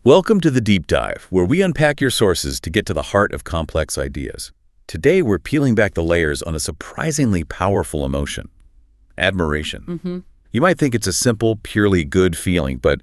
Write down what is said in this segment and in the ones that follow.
Welcome to the Deep Dive, where we unpack your sources to get to the heart of complex ideas. Today, we're peeling back the layers on a surprisingly powerful emotion, admiration. You might think it's a simple, purely good feeling, but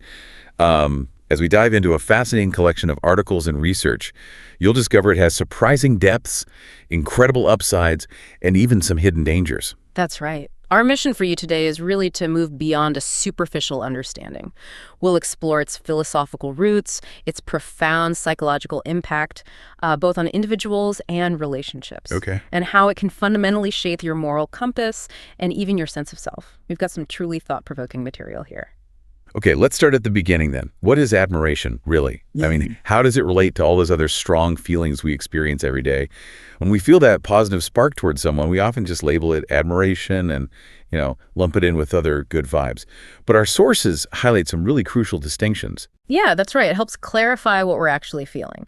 as we dive into a fascinating collection of articles and research, you'll discover it has surprising depths, incredible upsides, and even some hidden dangers. That's right. Our mission for you today is really to move beyond a superficial understanding. We'll explore its philosophical roots, its profound psychological impact, both on individuals and relationships. Okay. And how it can fundamentally shape your moral compass and even your sense of self. We've got some truly thought-provoking material here. Okay, let's start at the beginning then. What is admiration, really? I mean, how does it relate to all those other strong feelings we experience every day? When we feel that positive spark towards someone, we often just label it admiration and, lump it in with other good vibes. But our sources highlight some really crucial distinctions. Yeah, that's right. It helps clarify what we're actually feeling.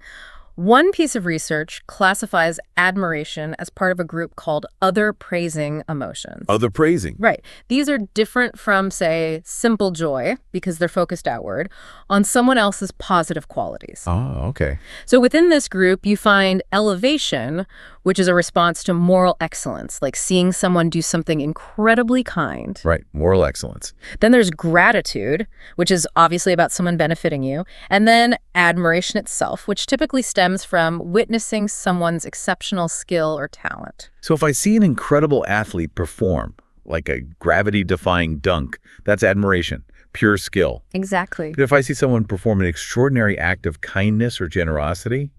One piece of research classifies admiration as part of a group called other praising emotions. Other praising. Right. These are different from, say, simple joy, because they're focused outward, on someone else's positive qualities. Oh, okay. So within this group, you find elevation, which is a response to moral excellence, like seeing someone do something incredibly kind. Right, moral excellence. Then there's gratitude, which is obviously about someone benefiting you. And then admiration itself, which typically stems from witnessing someone's exceptional skill or talent. So if I see an incredible athlete perform, like a gravity-defying dunk, that's admiration, pure skill. Exactly. But if I see someone perform an extraordinary act of kindness or generosity,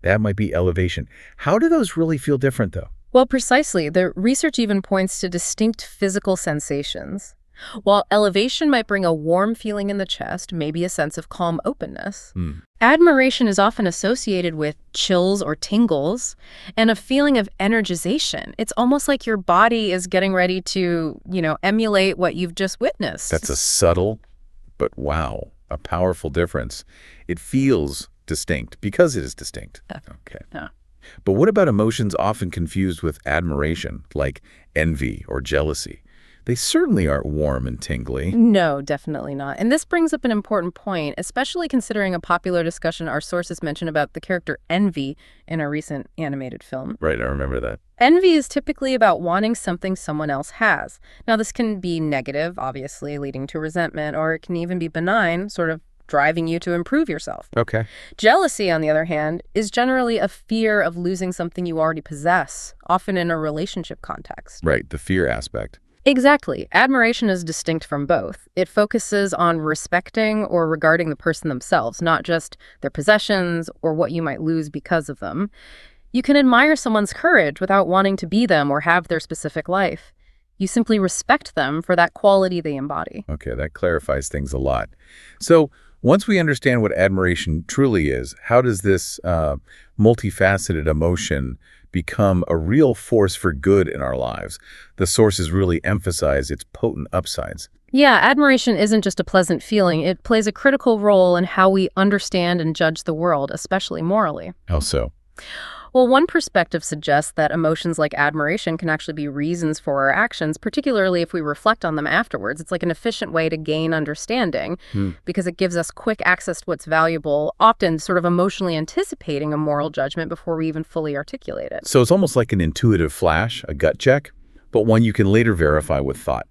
that might be elevation. How do those really feel different, though? Well, precisely. The research even points to distinct physical sensations. While elevation might bring a warm feeling in the chest, maybe a sense of calm openness, admiration is often associated with chills or tingles and a feeling of energization. It's almost like your body is getting ready to, emulate what you've just witnessed. That's a subtle, but wow, a powerful difference. It feels distinct because it is distinct. Okay. Yeah. But what about emotions often confused with admiration, like envy or jealousy? They certainly aren't warm and tingly. No, definitely not. And this brings up an important point, especially considering a popular discussion our sources mention about the character Envy in a recent animated film. Right, I remember that. Envy is typically about wanting something someone else has. Now, this can be negative, obviously, leading to resentment, or it can even be benign, sort of driving you to improve yourself. Okay. Jealousy, on the other hand, is generally a fear of losing something you already possess, often in a relationship context. Right, the fear aspect. Exactly. Admiration is distinct from both. It focuses on respecting or regarding the person themselves, not just their possessions or what you might lose because of them. You can admire someone's courage without wanting to be them or have their specific life. You simply respect them for that quality they embody. Okay, that clarifies things a lot. So once we understand what admiration truly is, how does this multifaceted emotion become a real force for good in our lives? The sources really emphasize its potent upsides. Yeah, admiration isn't just a pleasant feeling. It plays a critical role in how we understand and judge the world, especially morally. How so? Well, one perspective suggests that emotions like admiration can actually be reasons for our actions, particularly if we reflect on them afterwards. It's like an efficient way to gain understanding because it gives us quick access to what's valuable, often sort of emotionally anticipating a moral judgment before we even fully articulate it. So it's almost like an intuitive flash, a gut check, but one you can later verify with thought.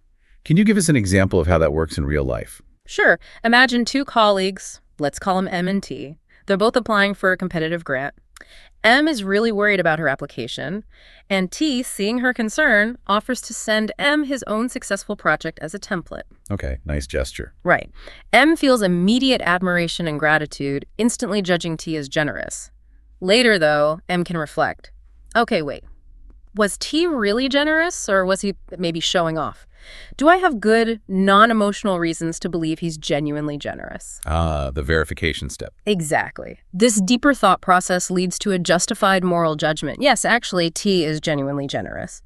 Can you give us an example of how that works in real life? Sure. Imagine two colleagues, let's call them M and T. They're both applying for a competitive grant. M is really worried about her application, and T, seeing her concern, offers to send M his own successful project as a template. Okay, nice gesture. Right. M feels immediate admiration and gratitude, instantly judging T as generous. Later, though, M can reflect. Okay, wait. Was T really generous, or was he maybe showing off? Do I have good, non-emotional reasons to believe he's genuinely generous? The verification step. Exactly. This deeper thought process leads to a justified moral judgment. Yes, actually, T is genuinely generous.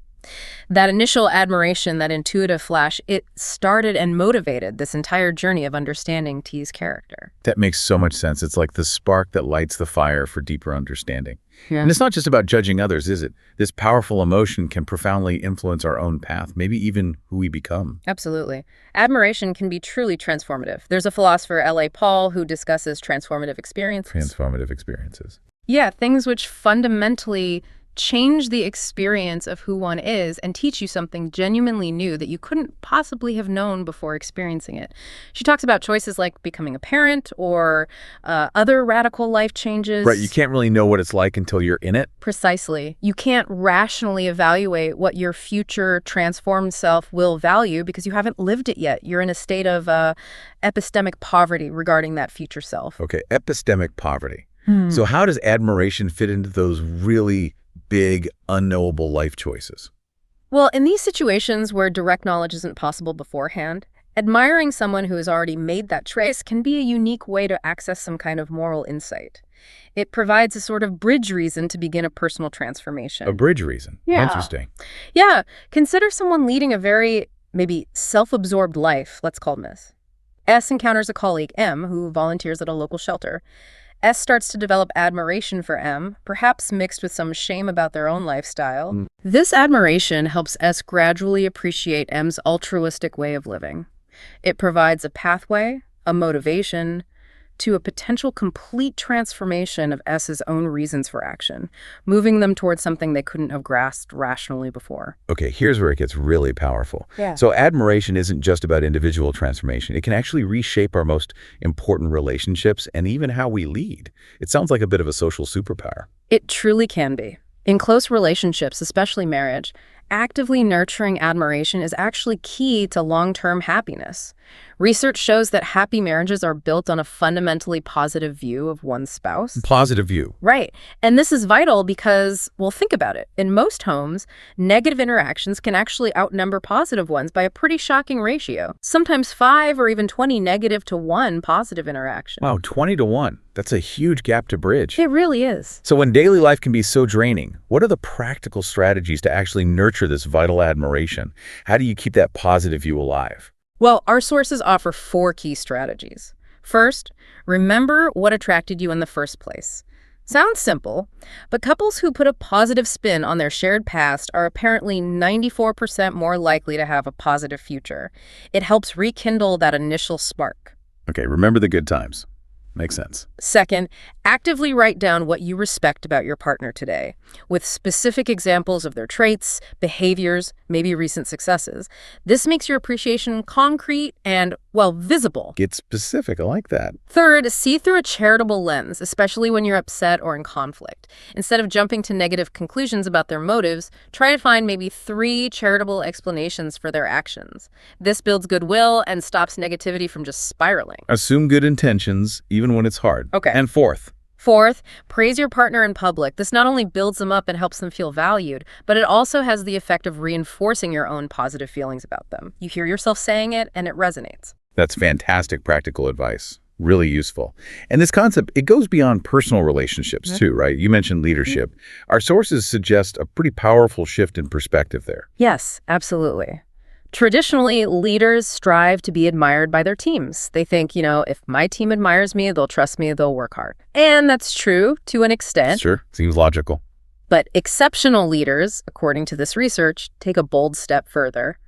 That initial admiration, that intuitive flash, it started and motivated this entire journey of understanding T's character. That makes so much sense. It's like the spark that lights the fire for deeper understanding. Yeah. And it's not just about judging others, is it? This powerful emotion can profoundly influence our own path, maybe even who we become. Absolutely. Admiration can be truly transformative. There's a philosopher, L.A. Paul, who discusses transformative experiences. Transformative experiences. Yeah, things which fundamentally change the experience of who one is and teach you something genuinely new that you couldn't possibly have known before experiencing it. She talks about choices like becoming a parent or other radical life changes. Right, you can't really know what it's like until you're in it. Precisely. You can't rationally evaluate what your future transformed self will value because you haven't lived it yet. You're in a state of epistemic poverty regarding that future self. Okay, epistemic poverty. So how does admiration fit into those really big, unknowable life choices? Well, in these situations where direct knowledge isn't possible beforehand, admiring someone who has already made that choice can be a unique way to access some kind of moral insight. It provides a sort of bridge reason to begin a personal transformation. A bridge reason. Yeah. Interesting. Yeah. Consider someone leading a very, maybe, self-absorbed life, let's call them this. S encounters a colleague, M, who volunteers at a local shelter. S starts to develop admiration for M, perhaps mixed with some shame about their own lifestyle. This admiration helps S gradually appreciate M's altruistic way of living. It provides a pathway, a motivation, to a potential complete transformation of S's own reasons for action, moving them towards something they couldn't have grasped rationally before. Okay, here's where it gets really powerful. Yeah. So admiration isn't just about individual transformation. It can actually reshape our most important relationships and even how we lead. It sounds like a bit of a social superpower. It truly can be. In close relationships, especially marriage, actively nurturing admiration is actually key to long-term happiness. Research shows that happy marriages are built on a fundamentally positive view of one's spouse. Positive view. Right. And this is vital because, well, think about it. In most homes, negative interactions can actually outnumber positive ones by a pretty shocking ratio. Sometimes 5 or even 20 negative to 1 positive interaction. Wow, 20 to 1. That's a huge gap to bridge. It really is. So when daily life can be so draining, what are the practical strategies to actually nurture this vital admiration? How do you keep that positive view alive? Well, our sources offer 4 key strategies. First, remember what attracted you in the first place. Sounds simple, but couples who put a positive spin on their shared past are apparently 94% more likely to have a positive future. It helps rekindle that initial spark. Okay, remember the good times. Makes sense. Second, actively write down what you respect about your partner today, with specific examples of their traits, behaviors, maybe recent successes. This makes your appreciation concrete and, well, visible. Get specific. I like that. Third, see through a charitable lens, especially when you're upset or in conflict. Instead of jumping to negative conclusions about their motives, try to find maybe 3 charitable explanations for their actions. This builds goodwill and stops negativity from just spiraling. Assume good intentions, even when it's hard. Okay. And fourth, praise your partner in public. This not only builds them up and helps them feel valued, but it also has the effect of reinforcing your own positive feelings about them. You hear yourself saying it, and it resonates. that's fantastic practical advice. Really useful. And this concept, it goes beyond personal relationships too, right? You mentioned leadership. Our sources suggest a pretty powerful shift in perspective there. Yes, absolutely. Traditionally, leaders strive to be admired by their teams. They think, if my team admires me, they'll trust me, they'll work hard. And that's true to an extent. Sure, seems logical. But exceptional leaders, according to this research, take a bold step further.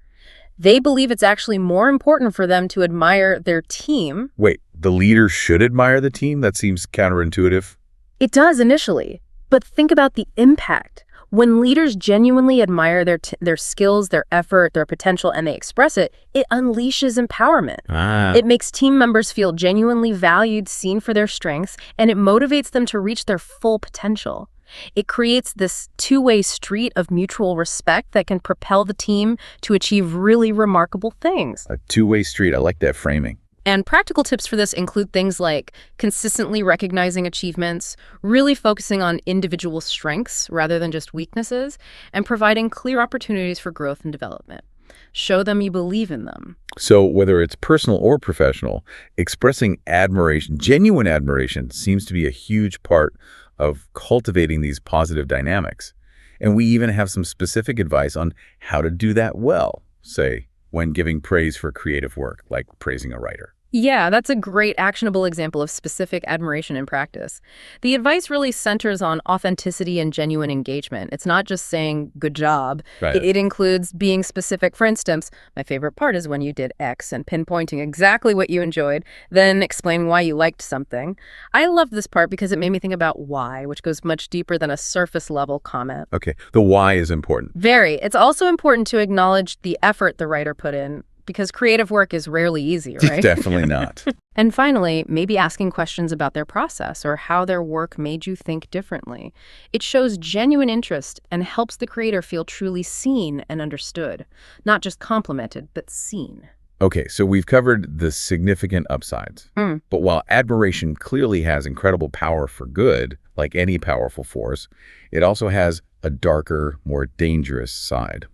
They believe it's actually more important for them to admire their team. Wait, the leader should admire the team? That seems counterintuitive. It does initially, but think about the impact. When leaders genuinely admire their skills, their effort, their potential, and they express it, it unleashes empowerment. It makes team members feel genuinely valued, seen for their strengths, and it motivates them to reach their full potential. It creates this two-way street of mutual respect that can propel the team to achieve really remarkable things. A two-way street. I like that framing. And practical tips for this include things like consistently recognizing achievements, really focusing on individual strengths rather than just weaknesses, and providing clear opportunities for growth and development. Show them you believe in them. So whether it's personal or professional, expressing admiration, genuine admiration, seems to be a huge part of cultivating these positive dynamics. And we even have some specific advice on how to do that well, say, when giving praise for creative work, like praising a writer. Yeah, that's a great actionable example of specific admiration in practice. The advice really centers on authenticity and genuine engagement. It's not just saying, good job. Right. It includes being specific. For instance, my favorite part is when you did X and pinpointing exactly what you enjoyed, then explaining why you liked something. I love this part because it made me think about why, which goes much deeper than a surface level comment. Okay, the why is important. Very. It's also important to acknowledge the effort the writer put in, because creative work is rarely easy, right? Definitely not. And finally, maybe asking questions about their process or how their work made you think differently. It shows genuine interest and helps the creator feel truly seen and understood. Not just complimented, but seen. Okay, so we've covered the significant upsides. But while admiration clearly has incredible power for good, like any powerful force, it also has a darker, more dangerous side.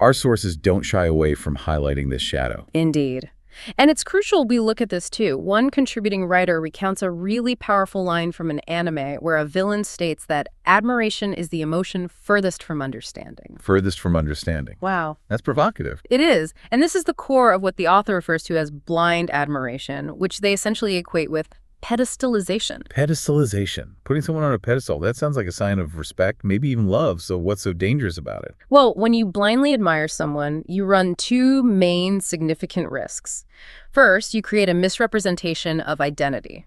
Our sources don't shy away from highlighting this shadow. Indeed. And it's crucial we look at this too. One contributing writer recounts a really powerful line from an anime where a villain states that admiration is the emotion furthest from understanding. Furthest from understanding. Wow. That's provocative. It is. And this is the core of what the author refers to as blind admiration, which they essentially equate with pedestalization. Pedestalization. Putting someone on a pedestal, that sounds like a sign of respect, maybe even love, so what's so dangerous about it? Well, when you blindly admire someone, you run two main significant risks. First, you create a misrepresentation of identity.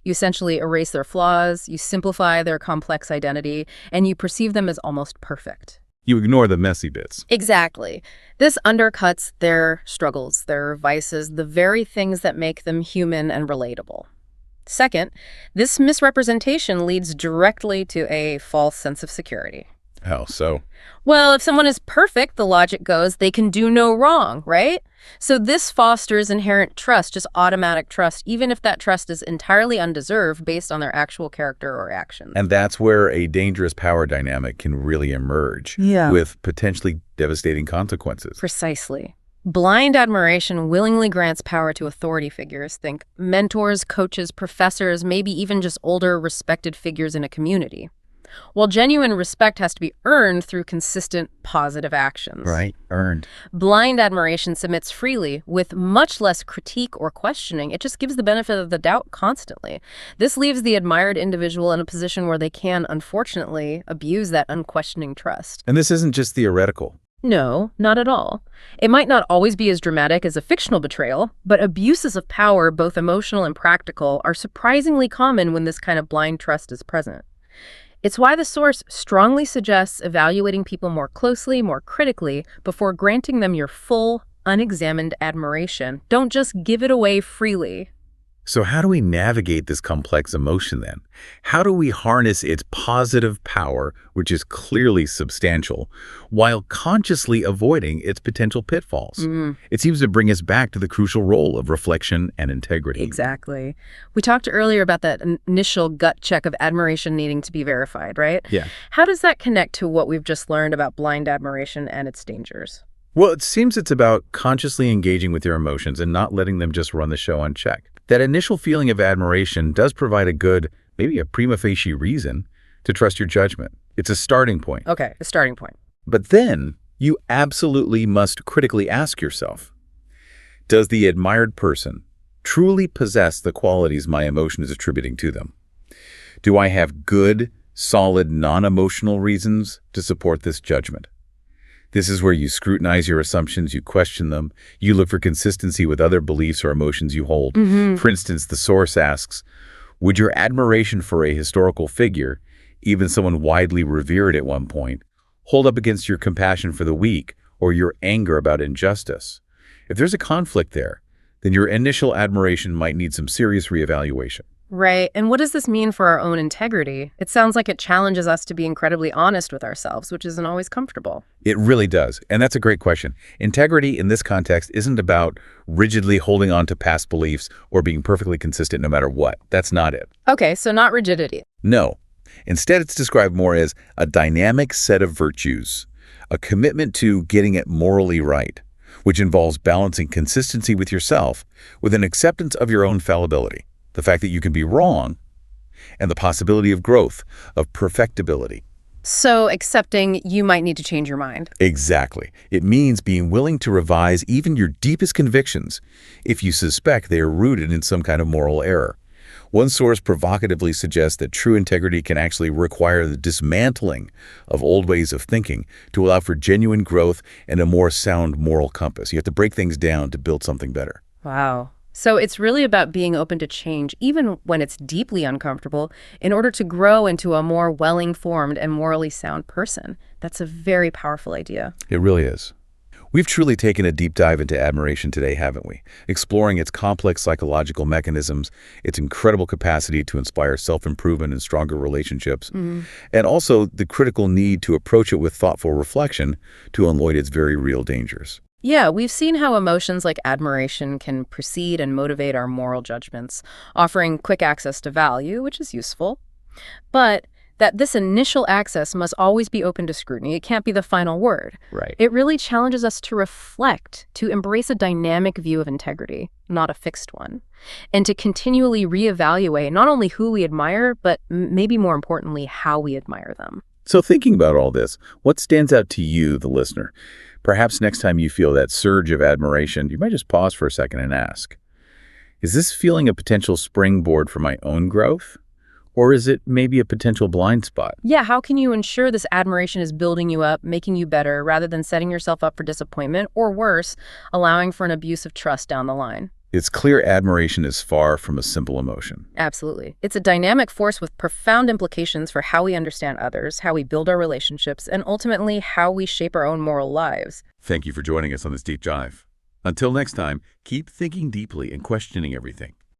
You essentially erase their flaws, you simplify their complex identity, and you perceive them as almost perfect. You ignore the messy bits. Exactly. This undercuts their struggles, their vices, the very things that make them human and relatable. Second, this misrepresentation leads directly to a false sense of security. How so? Well, if someone is perfect, the logic goes, they can do no wrong, right? So this fosters inherent trust, just automatic trust, even if that trust is entirely undeserved based on their actual character or actions. And that's where a dangerous power dynamic can really emerge, with potentially devastating consequences. Precisely. Blind admiration willingly grants power to authority figures. Think mentors, coaches, professors, maybe even just older, respected figures in a community. While genuine respect has to be earned through consistent, positive actions. Right, earned. Blind admiration submits freely with much less critique or questioning. It just gives the benefit of the doubt constantly. This leaves the admired individual in a position where they can, unfortunately, abuse that unquestioning trust. And this isn't just theoretical. No, not at all. It might not always be as dramatic as a fictional betrayal, but abuses of power, both emotional and practical, are surprisingly common when this kind of blind trust is present. It's why the source strongly suggests evaluating people more closely, more critically, before granting them your full, unexamined admiration. Don't just give it away freely. So how do we navigate this complex emotion then? How do we harness its positive power, which is clearly substantial, while consciously avoiding its potential pitfalls? It seems to bring us back to the crucial role of reflection and integrity. Exactly. We talked earlier about that initial gut check of admiration needing to be verified, right? Yeah. How does that connect to what we've just learned about blind admiration and its dangers? Well, it seems it's about consciously engaging with your emotions and not letting them just run the show unchecked. That initial feeling of admiration does provide a good, maybe a prima facie reason to trust your judgment. It's a starting point. Okay, a starting point. But then you absolutely must critically ask yourself, does the admired person truly possess the qualities my emotion is attributing to them? Do I have good, solid, non-emotional reasons to support this judgment? This is where you scrutinize your assumptions, you question them, you look for consistency with other beliefs or emotions you hold. For instance, the source asks, would your admiration for a historical figure, even someone widely revered at one point, hold up against your compassion for the weak or your anger about injustice? If there's a conflict there, then your initial admiration might need some serious reevaluation. Right. And what does this mean for our own integrity? It sounds like it challenges us to be incredibly honest with ourselves, which isn't always comfortable. It really does. And that's a great question. Integrity in this context isn't about rigidly holding on to past beliefs or being perfectly consistent no matter what. That's not it. Okay, so not rigidity. No. Instead, it's described more as a dynamic set of virtues, a commitment to getting it morally right, which involves balancing consistency with yourself with an acceptance of your own fallibility. The fact that you can be wrong, and the possibility of growth, of perfectibility. So accepting you might need to change your mind. Exactly. It means being willing to revise even your deepest convictions if you suspect they are rooted in some kind of moral error. One source provocatively suggests that true integrity can actually require the dismantling of old ways of thinking to allow for genuine growth and a more sound moral compass. You have to break things down to build something better. Wow. So it's really about being open to change, even when it's deeply uncomfortable, in order to grow into a more well-informed and morally sound person. That's a very powerful idea. It really is. We've truly taken a deep dive into admiration today, haven't we? Exploring its complex psychological mechanisms, its incredible capacity to inspire self-improvement and stronger relationships, and also the critical need to approach it with thoughtful reflection to avoid its very real dangers. Yeah, we've seen how emotions like admiration can precede and motivate our moral judgments, offering quick access to value, which is useful. But that this initial access must always be open to scrutiny. It can't be the final word. Right. It really challenges us to reflect, to embrace a dynamic view of integrity, not a fixed one, and to continually reevaluate not only who we admire, but maybe more importantly, how we admire them. So thinking about all this, what stands out to you, the listener? Perhaps next time you feel that surge of admiration, you might just pause for a second and ask, is this feeling a potential springboard for my own growth? Or is it maybe a potential blind spot? Yeah, how can you ensure this admiration is building you up, making you better, rather than setting yourself up for disappointment, or worse, allowing for an abuse of trust down the line? It's clear admiration is far from a simple emotion. Absolutely. It's a dynamic force with profound implications for how we understand others, how we build our relationships, and ultimately how we shape our own moral lives. Thank you for joining us on this deep dive. Until next time, keep thinking deeply and questioning everything.